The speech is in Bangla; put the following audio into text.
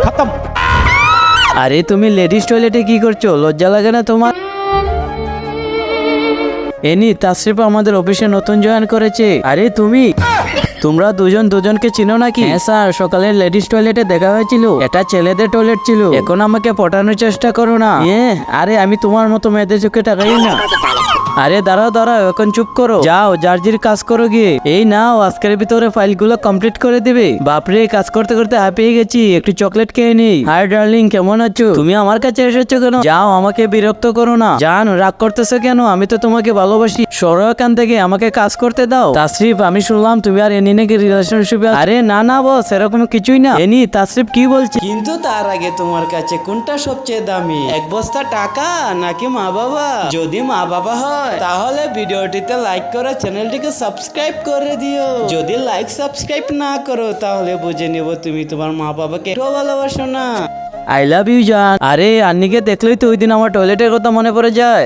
खत्म। আরে তুমি লেডিস টয়লেটে কি করছো? লজ্জা লাগে না তোমার? এনি তাসরিফ আমাদের অফিসে নতুন জয়েন করেছে। আরে তুমি, তোমরা দুজন দুজনকে চিনো নাকি? হ্যাঁ স্যার, সকালে লেডিস টয়লেটে দেখা হয়েছিল। এটা ছেলেদের টয়লেট ছিল। এখন আমাকে পটানোর চেষ্টা করো না। আরে আমি তোমার মতো মেয়েদের চোখে তাকাই না। আরে দাঁড়াও দাঁড়াও, এখন চুপ করো। যাও জার্জির কাজ করো গিয়ে। এই নাও, আজকের ভিতরে ফাইলগুলো কমপ্লিট করে দিবে। বাপরে, কাজ করতে করতে হাঁপিয়ে গেছি, একটু চকলেট খেয়ে নেই। হাই ডার্লিং, কেমন আছো? তুমি আমার কাছে এসেছো কেন? যাও, আমাকে বিরক্ত করো না। জান, রাগ করতেছো কেন? আমি তো তোমাকে ভালোবাসি। সরো এখান থেকে, আমাকে কাজ করতে দাও। তাসরিফ, আমি শুনলাম তুমি আর এনি নাকি রিলেশনশিপে। আরে না না বস, এরকম কিছুই না। এনি, তাসরিফ কি বলছে? কিন্তু তার আগে তোমার কাছে কোনটা সবচেয়ে দামি, এক বস্তা টাকা নাকি মা বাবা? যদি মা বাবা হয় তাহলে ভিডিওটিতে লাইক করে চ্যানেলটিকে সাবস্ক্রাইব করে দিও। যদি লাইক সাবস্ক্রাইব না করো তাহলে বুঝে নেব তুমি তোমার মা বাবাকে একটু ভালোবাসো না। আই লাভ ইউ জান। আরে আন্নিকে দেখলেই তো ওই দিন আমার টয়লেটের কথা মনে পড়ে যায়।